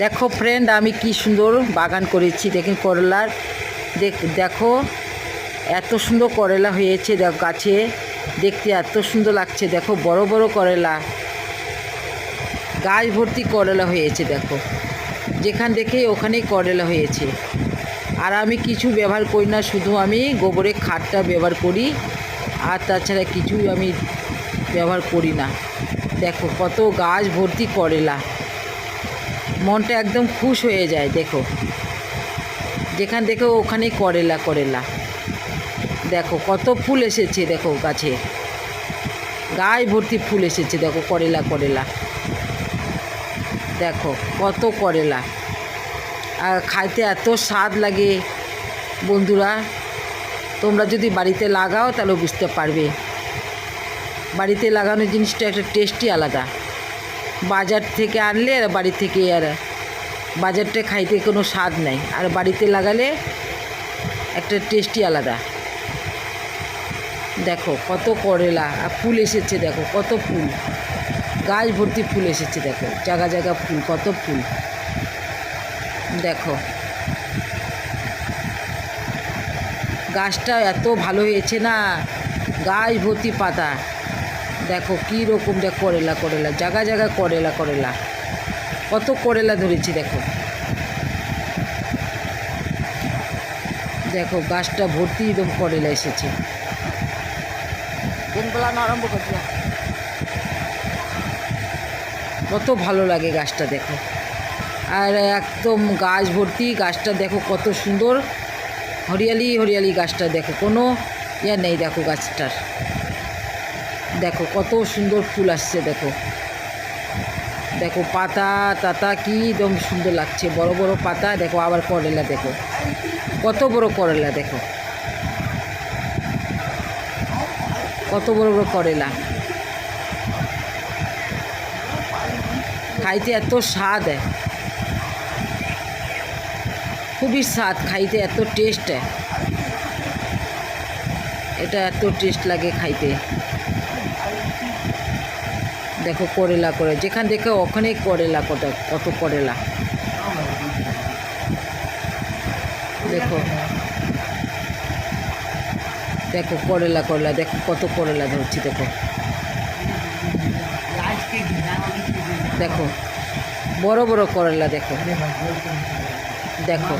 দেখো ফ্রেন্ড, আমি কি সুন্দর বাগান করেছি। দেখেন করলার, দেখো এত সুন্দর করলা হয়েছে। দেখো গাছে দেখতে এত সুন্দর লাগছে। দেখো বড় বড় করলা, গাছ ভর্তি করলা হয়েছে। দেখো যেখান দেখে ওখানেই করলা হয়েছে। আর আমি কিছু ব্যবহার করি না, শুধু আমি গোবরের খাদটা ব্যবহার করি, আর তাছাড়া কিছুই আমি ব্যবহার করি না। দেখো কত গাছ ভর্তি করলা, মনটা একদম খুশ হয়ে যায়। দেখো যেখান দেখো ওখানেই করলা করলা। দেখো কত ফুল এসেছে, দেখো গাছে গাছ ভর্তি ফুল এসেছে। দেখো করলা করলা, দেখো কত করলা। আর খাইতে এত স্বাদ লাগে বন্ধুরা, তোমরা যদি বাড়িতে লাগাও তাহলে বুঝতে পারবে। বাড়িতে লাগানো জিনিসটা একটা টেস্টই আলাদা। বাজার থেকে আনলে আর বাড়ি থেকে আর বাজারটা খাইতে কোনো স্বাদ নেই, আর বাড়িতে লাগালে একটা টেস্টই আলাদা। দেখো কত করলা আর ফুল এসেছে। দেখো কত ফুল, গাছ ভর্তি ফুল এসেছে। দেখো জায়গা জায়গা ফুল, কত ফুল। দেখো গাছটা এত ভালো হয়েছে না, গাছ ভর্তি পাতা। দেখো কী রকম, দেখো করলা করলা, জায়গা জায়গা করলা করলা, কত করলা ধরেছি। দেখো দেখো গাছটা ভর্তি একদম করলা এসেছে। আরম্ভ করছি, কত ভালো লাগে গাছটা। দেখো আর একদম গাছ ভর্তি, গাছটা দেখো কত সুন্দর হরিয়ালি হরিয়ালি গাছটা। দেখো কোনো ইয়ে নেই, দেখো গাছটার দেখো কত সুন্দর ফুল আসছে। দেখো দেখো পাতা টাতা কি একদম সুন্দর লাগছে, বড় বড় পাতা। দেখো আবার করলা, দেখো কত বড় করলা। দেখো কত বড় বড় করলা, খাইতে এত স্বাদ, খুবই স্বাদ খাইতে, এত টেস্ট। এটা এত টেস্ট লাগে খাইতে। দেখো করলা করে, যেখান দেখে ওখানেই করলা, কত করলা। দেখো দেখো করলা করলা, দেখো কত করলা ধরছি। দেখো দেখো বড় বড় করলা। দেখো দেখো